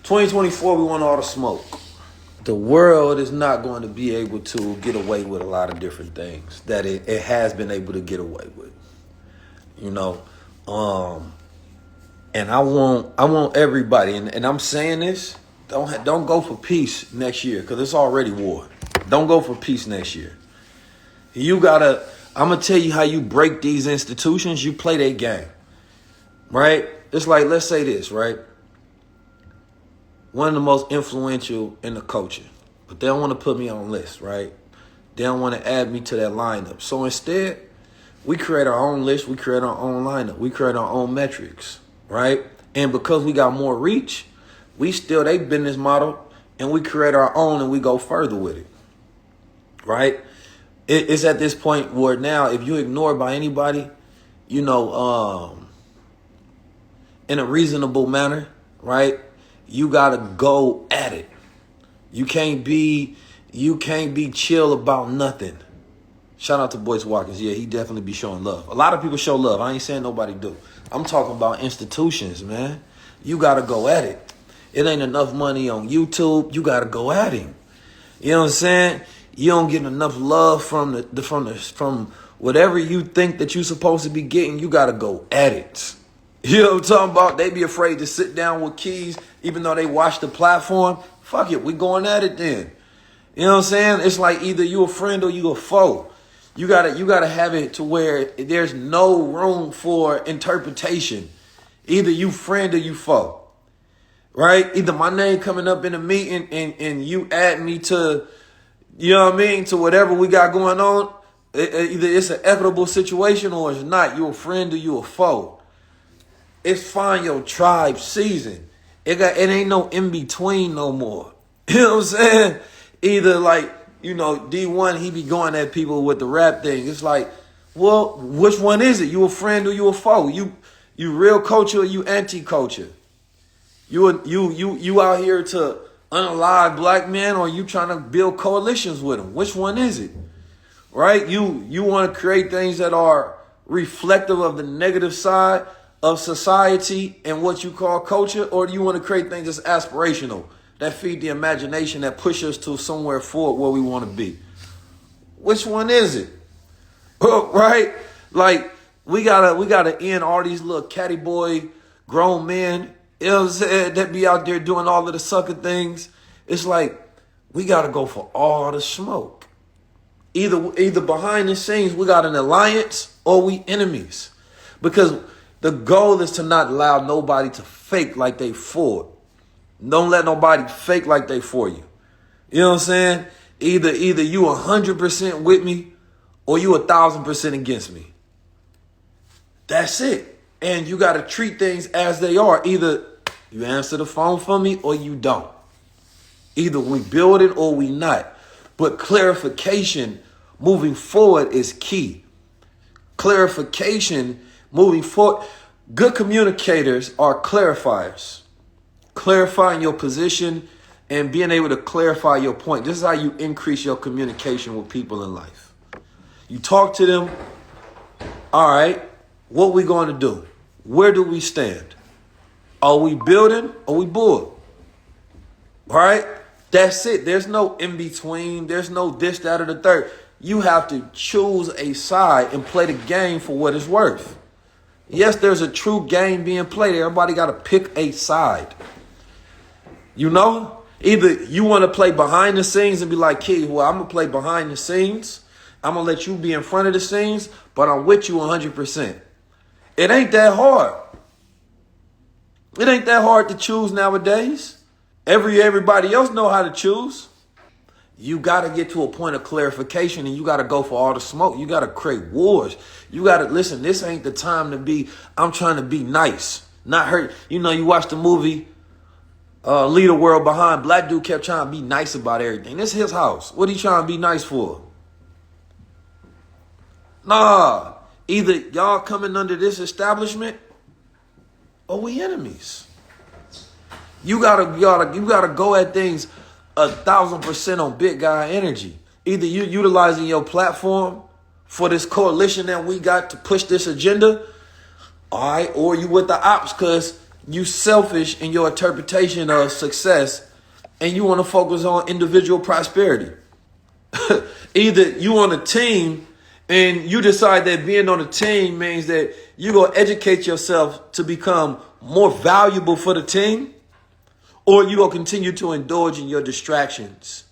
2024, we want all the smoke. The world is not going to be able to get away with a lot of different things that it has been able to get away with. You know, and I want everybody, and I'm saying this, don't go for peace next year because it's already war. Don't go for peace next year. I'm gonna tell you how you break these institutions. You play their game, right? It's like, let's say this, right? One of the most influential in the culture, but they don't want to put me on list, right? They don't want to add me to that lineup. So instead, we create our own list. We create our own lineup. We create our own metrics, right? And because we got more reach, they business model, and we create our own and we go further with it, right? It's at this point where now if you're ignored by anybody, you know, in a reasonable manner, right? You gotta go at it. You can't be chill about nothing. Shout out to Boyce Watkins. Yeah, he definitely be showing love. A lot of people show love. I ain't saying nobody do. I'm talking about institutions, man. You gotta go at it. It ain't enough money on YouTube. You gotta go at him. You know what I'm saying? You don't get enough love from whatever you think that you're supposed to be getting. You gotta go at it. You know what I'm talking about? They be afraid to sit down with keys, even though they watch the platform. Fuck it, we going at it then. You know what I'm saying? It's like either you a friend or you a foe. You gotta have it to where there's no room for interpretation. Either you friend or you foe. Right? Either my name coming up in a meeting and you add me to, you know what I mean, to whatever we got going on. Either it's an equitable situation or it's not. You a friend or you a foe. It's find your tribe season. It ain't no in between no more. You know what I'm saying? Either like, you know, D1, he be going at people with the rap thing. It's like, well, which one is it? You a friend or you a foe? You real culture or you anti-culture? You out here to unalive black men or you trying to build coalitions with them? Which one is it? Right? You want to create things that are reflective of the negative side of society and what you call culture, or do you want to create things that's aspirational, that feed the imagination, that push us to somewhere forward where we want to be? Which one is it? Right? Like, we gotta end all these little catty boy grown men, you know what I'm saying, that be out there doing all of the sucker things. It's like, we gotta go for all the smoke. Either behind the scenes, we got an alliance or we enemies. Because the goal is to not allow nobody to fake like they for it. Don't let nobody fake like they for you. You know what I'm saying? Either you 100% with me or you 1,000% against me. That's it. And you got to treat things as they are. Either you answer the phone for me or you don't. Either we build it or we not. But clarification moving forward is key. Clarification moving forward. Good communicators are clarifiers. Clarifying your position and being able to clarify your point. This is how you increase your communication with people in life. You talk to them. All right, what we going to do? Where do we stand? Are we building or we bull? All right, that's it. There's no in between. There's no this, that, or the third. You have to choose a side and play the game for what it's worth. Yes, there's a true game being played. Everybody got to pick a side. You know, either you want to play behind the scenes and be like, Key, well, I'm going to play behind the scenes. I'm going to let you be in front of the scenes, but I'm with you 100%. It ain't that hard. It ain't that hard to choose nowadays. Everybody else know how to choose. You got to get to a point of clarification and you got to go for all the smoke. You got to create wars. You got to listen. This ain't the time to be, I'm trying to be nice, not hurt. You know, you watch the movie, Leave the World Behind. Black dude kept trying to be nice about everything. This is his house. What he trying to be nice for? Nah, either y'all coming under this establishment or we enemies. You gotta go at things 1,000% on big guy energy. Either you utilizing your platform for this coalition that we got to push this agenda, all right, or you with the ops because you selfish in your interpretation of success and you want to focus on individual prosperity. Either you on a team and you decide that being on a team means that you're going to educate yourself to become more valuable for the team, or you going to continue to indulge in your distractions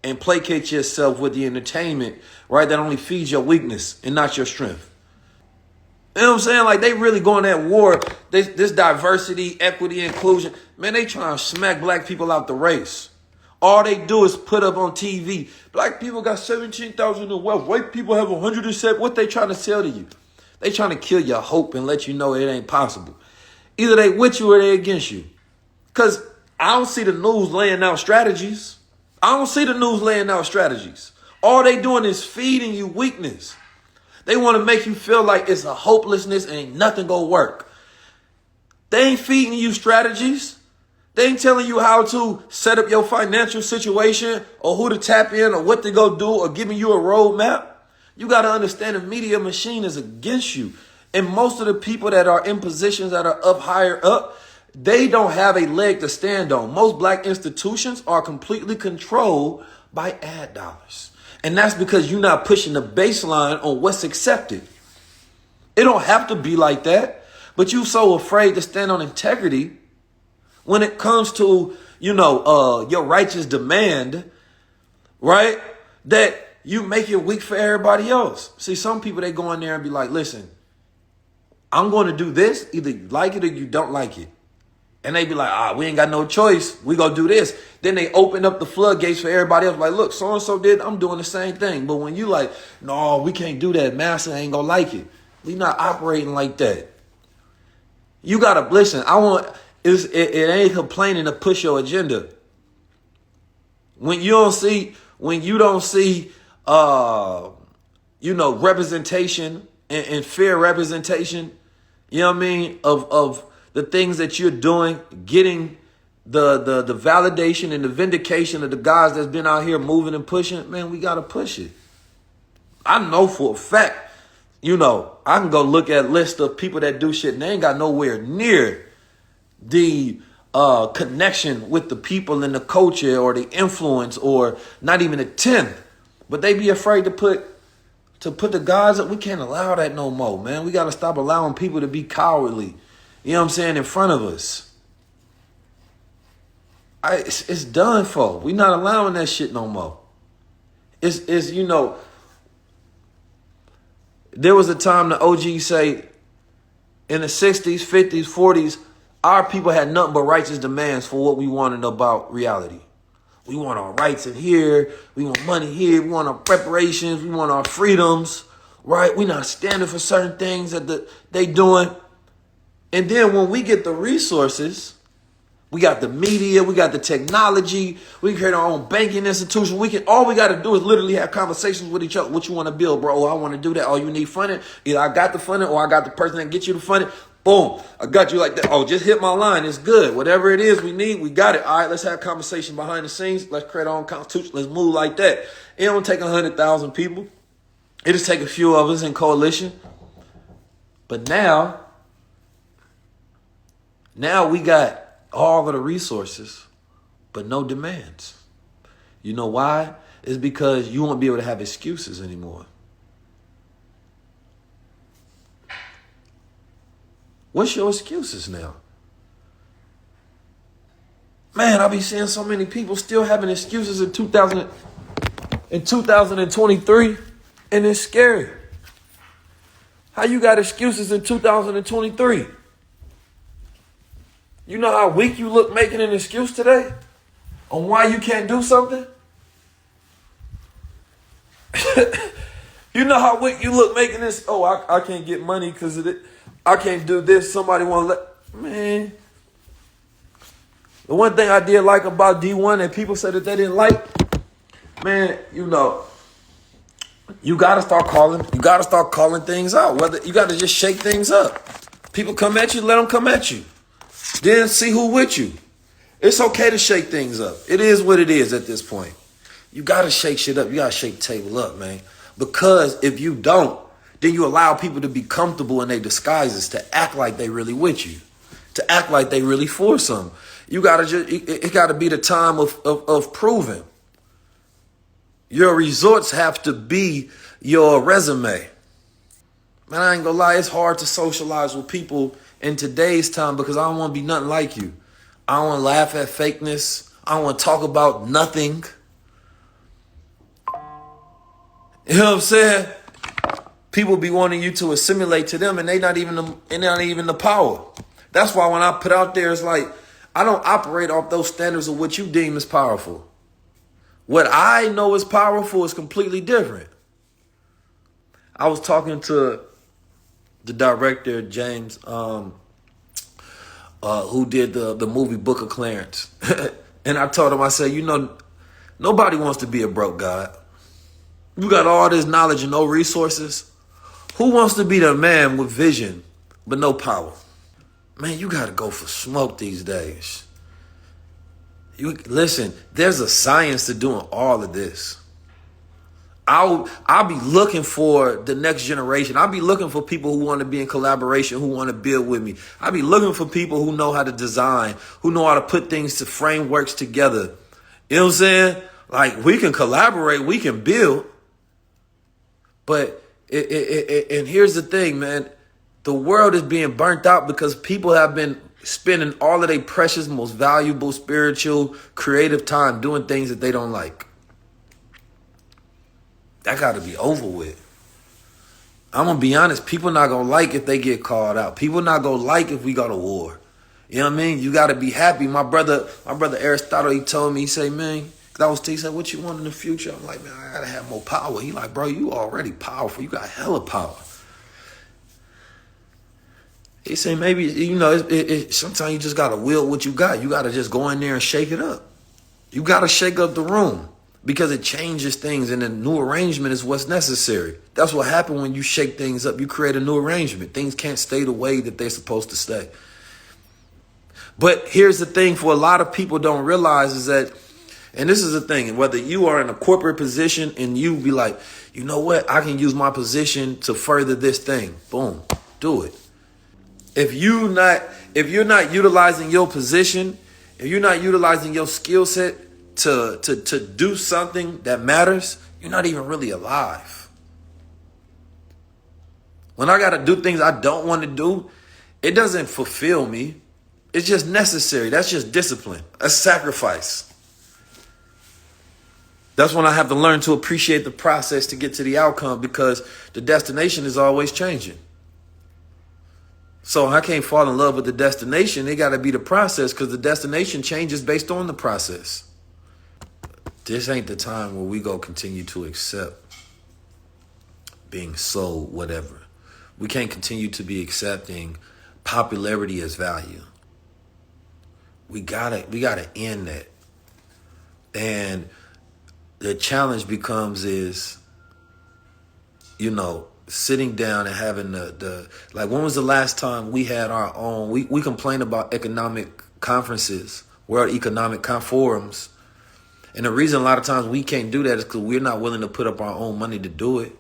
and placate yourself with the entertainment, right, that only feeds your weakness and not your strength. You know what I'm saying? Like, they really going at war. This diversity, equity, inclusion. Man, they trying to smack black people out the race. All they do is put up on TV. Black people got 17,000 in wealth. White people have 107. What they trying to sell to you? They trying to kill your hope and let you know it ain't possible. Either they with you or they against you. Because I don't see the news laying out strategies. I don't see the news laying out strategies. All they doing is feeding you weakness. They want to make you feel like it's a hopelessness and ain't nothing gonna work. They ain't feeding you strategies. They ain't telling you how to set up your financial situation or who to tap in or what to go do or giving you a roadmap. You got to understand the media machine is against you. And most of the people that are in positions that are up higher up, they don't have a leg to stand on. Most black institutions are completely controlled by ad dollars. And that's because you're not pushing the baseline on what's accepted. It don't have to be like that, but you so afraid to stand on integrity when it comes to, your righteous demand, right? That you make it weak for everybody else. See, some people, they go in there and be like, listen, I'm going to do this. Either you like it or you don't like it. And they be like, we ain't got no choice. We gonna do this. Then they open up the floodgates for everybody else. Like, look, so-and-so did. I'm doing the same thing. But when you like, no, we can't do that. Master ain't gonna like it. We not operating like that. You gotta listen. It ain't complaining to push your agenda. When you don't see representation and fair representation, you know what I mean, of the things that you're doing, getting the validation and the vindication of the guys that's been out here moving and pushing, man, we got to push it. I know for a fact, I can go look at lists of people that do shit and they ain't got nowhere near the connection with the people and the culture or the influence or not even a 10th. But they be afraid to put the guys up. We can't allow that no more, man. We got to stop allowing people to be cowardly. You know what I'm saying? In front of us. It's done for. We not allowing that shit no more. There was a time the OGs say in the 60s, 50s, 40s, our people had nothing but righteous demands for what we wanted about reality. We want our rights in here. We want money here. We want our reparations. We want our freedoms, right? We not standing for certain things that they doing. And then when we get the resources, we got the media, we got the technology, we can create our own banking institution. All we got to do is literally have conversations with each other. What you want to build, bro? Oh, I want to do that. Oh, you need funding? Either I got the funding or I got the person that gets you the funding. Boom. I got you like that. Oh, just hit my line. It's good. Whatever it is we need, we got it. All right, let's have a conversation behind the scenes. Let's create our own constitution. Let's move like that. It don't take 100,000 people. It just take a few of us in coalition. But now we got all of the resources, but no demands. You know why? It's because you won't be able to have excuses anymore. What's your excuses now? Man, I be seeing so many people still having excuses in 2023, and it's scary. How you got excuses in 2023? You know how weak you look making an excuse today on why you can't do something? You know how weak you look making this? Oh, I can't get money because of it. I can't do this. Somebody want to man. The one thing I did like about D1 and people said that they didn't like, man, you got to start calling things out. Whether you got to just shake things up. People come at you, let them come at you. Then see who with you. It's okay to shake things up. It is what it is at this point. You got to shake shit up. You got to shake the table up, man. Because if you don't, then you allow people to be comfortable in their disguises to act like they really with you. to act like they really for something. You gotta just it gotta be the time of proving. Your results have to be your resume. Man, I ain't gonna lie, it's hard to socialize with people in today's time because I don't want to be nothing like you. I don't want to laugh at fakeness. I don't want to talk about nothing. You know what I'm saying? People be wanting you to assimilate to them, and they're not even the power. That's why when I put out there, it's like I don't operate off those standards of what you deem as powerful. What I know is powerful is completely different. I was talking to the director, James, who did the movie Book of Clarence. And I told him, I said, nobody wants to be a broke God. You got all this knowledge and no resources. Who wants to be the man with vision but no power? Man, you got to go for smoke these days. Listen, there's a science to doing all of this. I'll be looking for the next generation. I'll be looking for people who want to be in collaboration, who want to build with me. I'll be looking for people who know how to design, who know how to put things to frameworks together. You know what I'm saying? Like, we can collaborate, we can build. But, and here's the thing, man. The world is being burnt out because people have been spending all of their precious, most valuable, spiritual, creative time doing things that they don't like. That got to be over with. I'm going to be honest. People not going to like if they get called out. People not going to like if we go to war. You know what I mean? You got to be happy. My brother Aristotle, he told me, he said, man, he said, what you want in the future? I'm like, man, I got to have more power. He like, bro, you already powerful. You got hella power. He said, maybe, sometimes you just got to wield what you got. You got to just go in there and shake it up. You got to shake up the room. Because it changes things, and a new arrangement is what's necessary. That's what happens when you shake things up. You create a new arrangement. Things can't stay the way that they're supposed to stay. But here's the thing for a lot of people don't realize is that, and this is the thing, whether you are in a corporate position and you be like, you know what, I can use my position to further this thing. Boom, do it. If you're not utilizing your position, if you're not utilizing your skill set to do something that matters, you're not even really alive. When I got to do things I don't want to do, it doesn't fulfill me. It's just necessary. That's just discipline. That's sacrifice. That's when I have to learn to appreciate the process to get to the outcome because the destination is always changing. So I can't fall in love with the destination. It got to be the process because the destination changes based on the process. This ain't the time where we go continue to accept being sold whatever. We can't continue to be accepting popularity as value. We gotta end that. And the challenge becomes is, sitting down and having like, when was the last time we had our own, we complain about economic conferences, World Economic Forums. And the reason a lot of times we can't do that is because we're not willing to put up our own money to do it.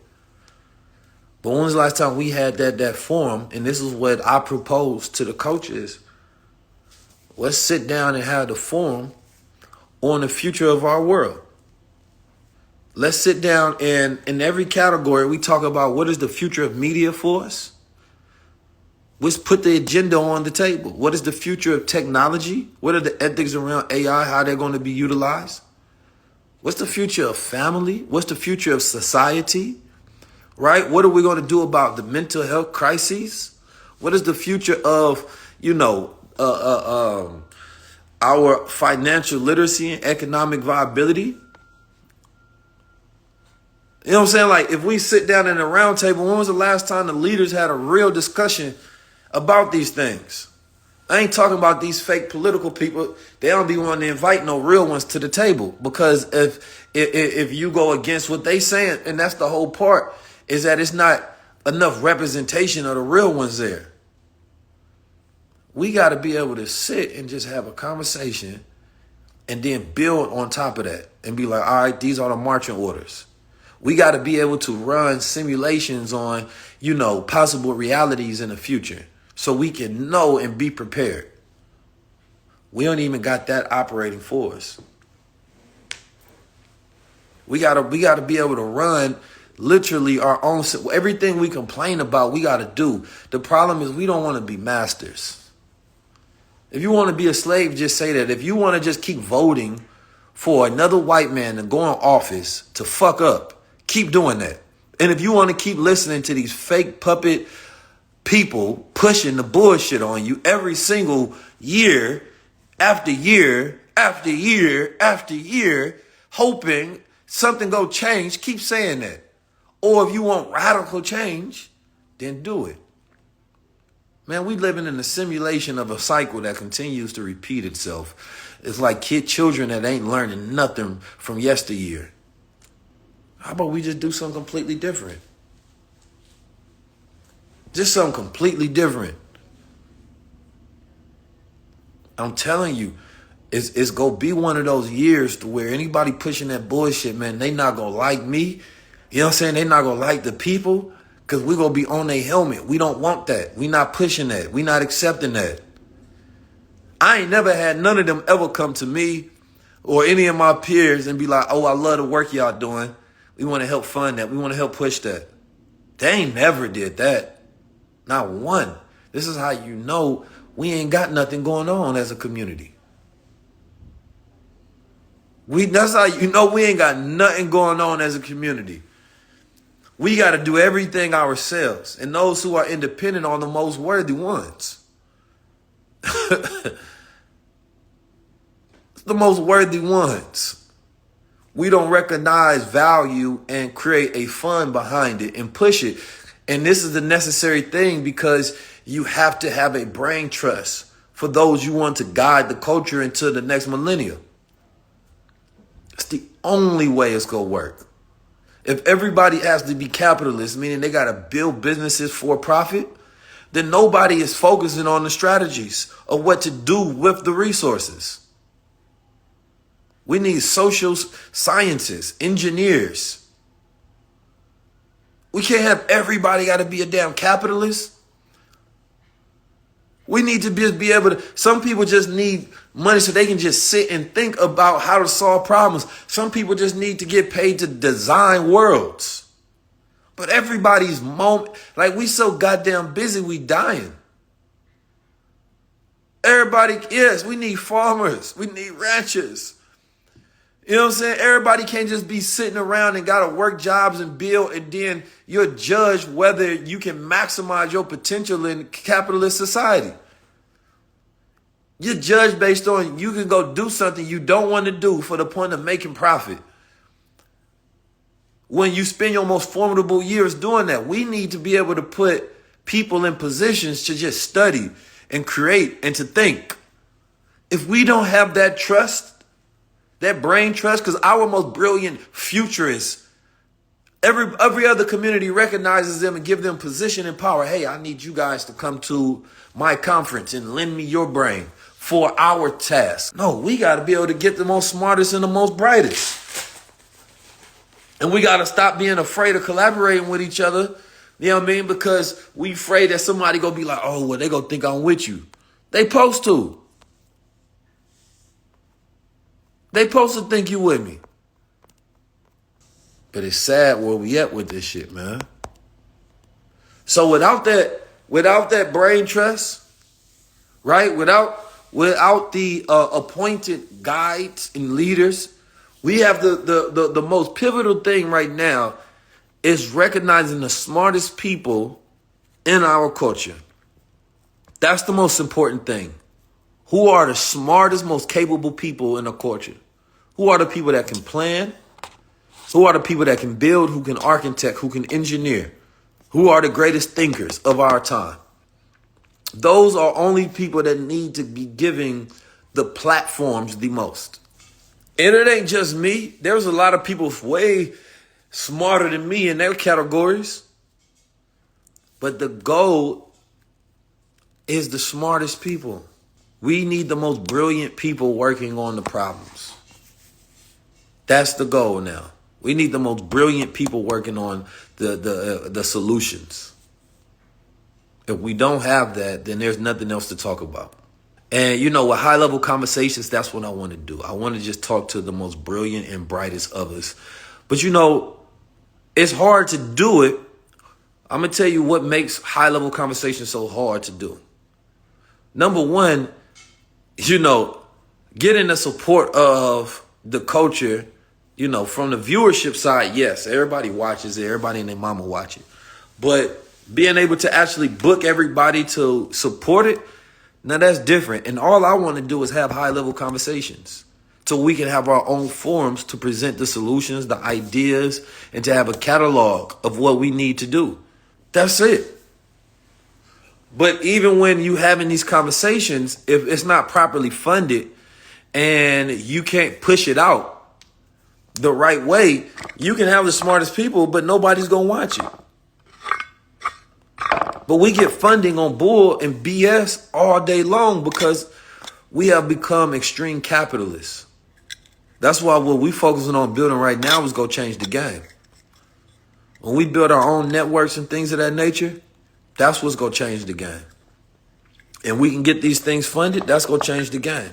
But when was the last time we had that forum? And this is what I proposed to the coaches. Let's sit down and have the forum on the future of our world. Let's sit down and in every category, we talk about what is the future of media for us. Let's put the agenda on the table. What is the future of technology? What are the ethics around AI? How they're going to be utilized? What's the future of family? What's the future of society? Right? What are we going to do about the mental health crises? What is the future of, our financial literacy and economic viability? You know what I'm saying? Like, if we sit down in a round table, when was the last time the leaders had a real discussion about these things? I ain't talking about these fake political people. They don't be wanting to invite no real ones to the table because if you go against what they saying, and that's the whole part, is that it's not enough representation of the real ones there. We got to be able to sit and just have a conversation and then build on top of that and be like, all right, these are the marching orders. We got to be able to run simulations on, possible realities in the future. so we can know and be prepared. We don't even got that operating for us. We gotta be able to run literally our own. Everything we complain about, we gotta do. The problem is we don't want to be masters. If you want to be a slave, just say that. If you want to just keep voting for another white man to go in office to fuck up, keep doing that. And if you want to keep listening to these fake puppet people pushing the bullshit on you every single year, after year, after year, after year, hoping something go change, keep saying that. Or if you want radical change, then do it. Man, we living in a simulation of a cycle that continues to repeat itself. It's like children that ain't learning nothing from yesteryear. How about we just do something completely different? Just something completely different. I'm telling you, it's going to be one of those years to where anybody pushing that bullshit, man, they not going to like me. You know what I'm saying? They not going to like the people because we're going to be on their helmet. We don't want that. We not pushing that. We not accepting that. I ain't never had none of them ever come to me or any of my peers and be like, oh, I love the work y'all doing. We want to help fund that. We want to help push that. They ain't never did that. Not one. This is how you know we ain't got nothing going on as a community. That's how you know we ain't got nothing going on as a community. We got to do everything ourselves. And those who are independent are the most worthy ones. The most worthy ones. We don't recognize value and create a fund behind it and push it. And this is the necessary thing because you have to have a brain trust for those you want to guide the culture into the next millennium. It's the only way it's going to work. If everybody has to be capitalists, meaning they got to build businesses for profit, then nobody is focusing on the strategies of what to do with the resources. We need social scientists, engineers. We can't have everybody got to be a damn capitalist. We need to be able to, some people just need money so they can just sit and think about how to solve problems. Some people just need to get paid to design worlds. But everybody's like we so goddamn busy, we dying. Everybody, yes, we need farmers. We need ranchers. You know what I'm saying? Everybody can't just be sitting around and got to work jobs and build, and then you're judged whether you can maximize your potential in capitalist society. You're judged based on you can go do something you don't want to do for the point of making profit. When you spend your most formidable years doing that, we need to be able to put people in positions to just study and create and to think. If we don't have that trust, that brain trust, because our most brilliant futurists, every other community recognizes them and give them position and power. Hey, I need you guys to come to my conference and lend me your brain for our task. No, we got to be able to get the most smartest and the most brightest. And we got to stop being afraid of collaborating with each other. You know what I mean? Because we afraid that somebody going to be like, oh, well, they going to think I'm with you. They supposed to. They supposed to think you with me. But it's sad where we at with this shit, man. So without that brain trust, right? Without the appointed guides and leaders, we have the most pivotal thing right now is recognizing the smartest people in our culture. That's the most important thing. Who are the smartest, most capable people in a culture? Who are the people that can plan? Who are the people that can build, who can architect, who can engineer? Who are the greatest thinkers of our time? Those are only people that need to be giving the platforms the most. And it ain't just me. There's a lot of people way smarter than me in their categories. But the goal is the smartest people. We need the most brilliant people working on the problems. That's the goal now. We need the most brilliant people working on the solutions. If we don't have that, then there's nothing else to talk about. And, you know, with high-level conversations, that's what I want to do. I want to just talk to the most brilliant and brightest of us. But, you know, it's hard to do it. I'm going to tell you what makes high-level conversations so hard to do. Number one, you know, getting the support of the culture, you know, from the viewership side, yes, everybody watches it. Everybody and their mama watch it. But being able to actually book everybody to support it, now that's different. And all I want to do is have high-level conversations so we can have our own forums to present the solutions, the ideas, and to have a catalog of what we need to do. That's it. But even when you having these conversations, if it's not properly funded and you can't push it out the right way, you can have the smartest people, but nobody's going to watch it. But we get funding on bull and BS all day long because we have become extreme capitalists. That's why what we focusing on building right now is going to change the game. When we build our own networks and things of that nature, that's what's going to change the game. And we can get these things funded, that's going to change the game.